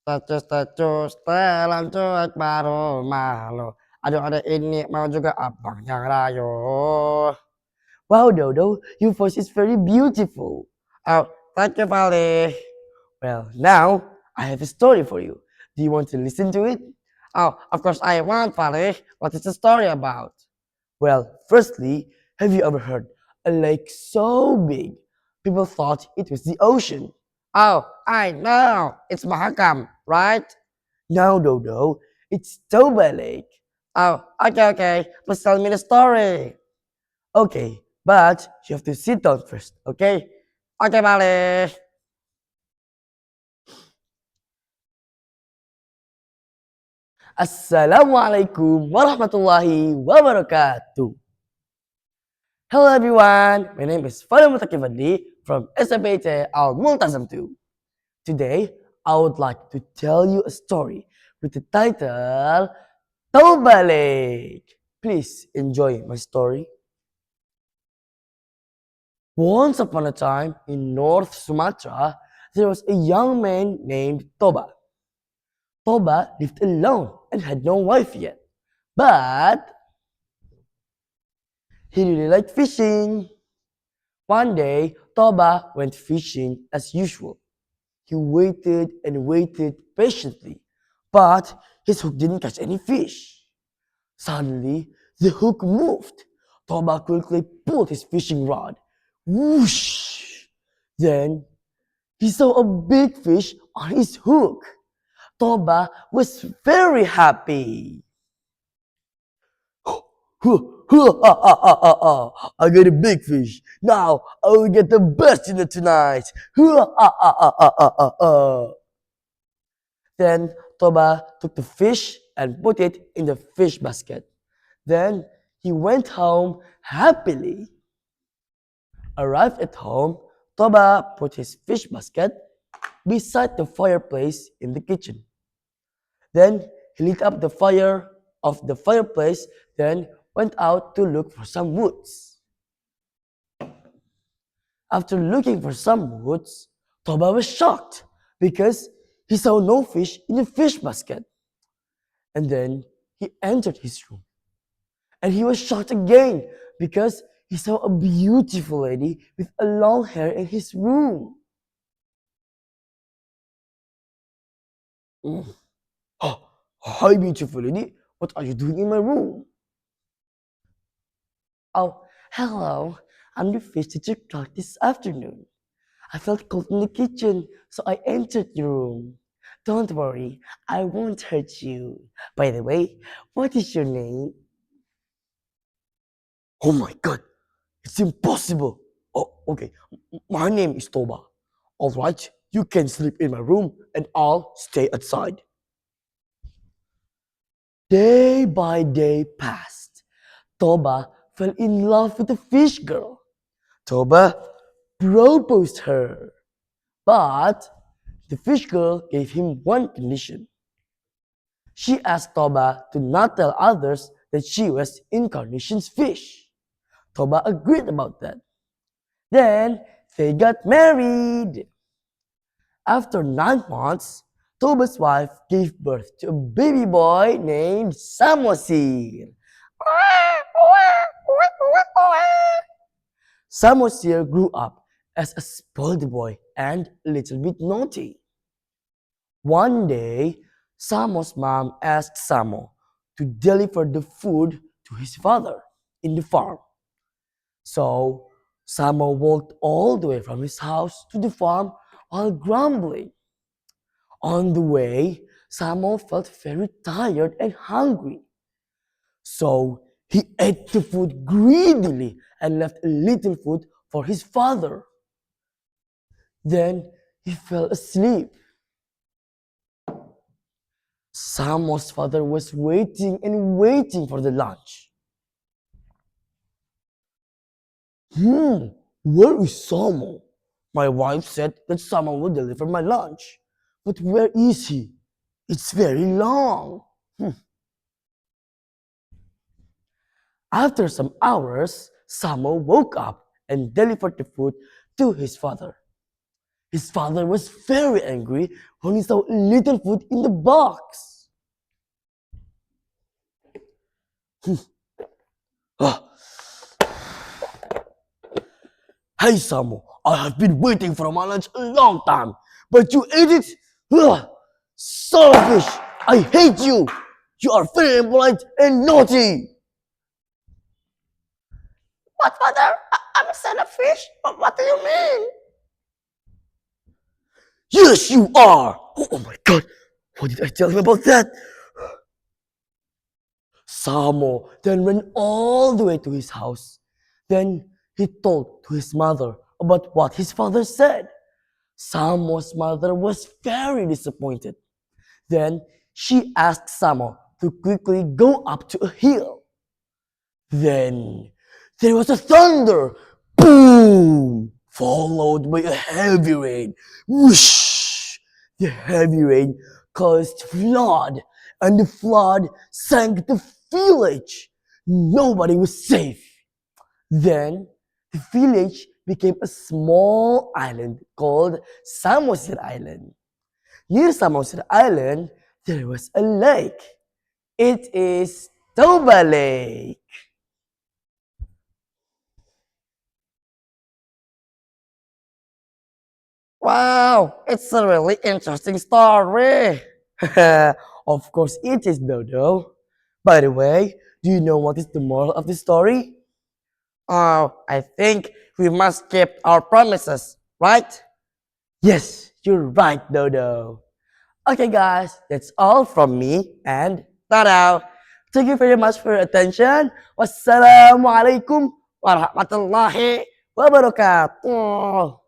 Status setelan cuek baru malu. Aduh ada ini mau juga abang yang rayu. Wow Dodo, your voice is very beautiful. Oh, thank you Pali. Well, now I have a story for you. Do you want to listen to it? Oh, of course I want Pali. What is the story about? Well, firstly, have you ever heard a lake so big people thought it was the ocean? Oh, I know. It's Mahakam, right? No, Dodo. It's Toba Lake. Oh, okay. Please tell me the story. Okay, but you have to sit down first, okay? Okay, Bale. Assalamualaikum warahmatullahi wabarakatuh. Hello everyone, my name is Muttaqi from SMP Al-Multazam 2. Today, I would like to tell you a story with the title Toba Lake. Please enjoy my story. Once upon a time in North Sumatra, there was a young man named Toba. Toba lived alone and had no wife yet, but he really liked fishing. One day, Toba went fishing as usual. He waited and waited patiently, but his hook didn't catch any fish. Suddenly, the hook moved. Toba quickly pulled his fishing rod. Whoosh! Then he saw a big fish on his hook. Toba was very happy. I got a big fish. Now I will get the best dinner tonight. Then Toba took the fish and put it in the fish basket. Then he went home happily. Arrived at home, Toba put his fish basket beside the fireplace in the kitchen. Then he lit up the fire of the fireplace, then went out to look for some woods. After looking for some woods, Toba was shocked because he saw no fish in the fish basket. And then he entered his room. And he was shocked again because he saw a beautiful lady with a long hair in his room. Oh, hi, beautiful lady. What are you doing in my room? Oh, hello. I'm the fish that you caught this afternoon. I felt cold in the kitchen, so I entered your room. Don't worry, I won't hurt you. By the way, what is your name? Oh my god, it's impossible. Oh, okay. My name is Toba. All right, you can sleep in my room and I'll stay outside. Day by day passed. Toba fell in love with the fish girl. Toba proposed her. But the fish girl gave him one condition. She asked Toba to not tell others that she was Incarnation's fish. Toba agreed about that. Then they got married. After 9 months, Toba's wife gave birth to a baby boy named Samosir. Samosir grew up as a spoiled boy and a little bit naughty. One day, Samo's mom asked Samo to deliver the food to his father in the farm. So, Samo walked all the way from his house to the farm while grumbling. On the way, Samo felt very tired and hungry. So, he ate the food greedily and left a little food for his father. Then he fell asleep. Samo's father was waiting and waiting for the lunch. Where is Samo? My wife said that Samo will deliver my lunch. But where is he? It's very long. After some hours, Samo woke up and delivered the food to his father. His father was very angry when he saw little food in the box. Ah, hey Samu, I have been waiting for my lunch a long time, but you ate it? Ugh, selfish! I hate you! You are very impolite and naughty! What, father? I'm a son of fish? What do you mean? Yes, you are! Oh my god, what did I tell him about that? Samo then ran all the way to his house. Then he told to his mother about what his father said. Samo's mother was very disappointed. Then she asked Samo to quickly go up to a hill. Then there was a thunder, boom, followed by a heavy rain. Whoosh! The heavy rain caused flood, and the flood sank the village. Nobody was safe. Then the village became a small island called Samosir Island. Near Samosir Island, there was a lake. It is Toba Lake. Wow, it's a really interesting story. Of course it is, Dodo. By the way, do you know what is the moral of the story? Oh, I think we must keep our promises, right? Yes, you're right, Dodo. Okay, guys, that's all from me and tada! Thank you very much for your attention. Wassalamualaikum warahmatullahi wabarakatuh.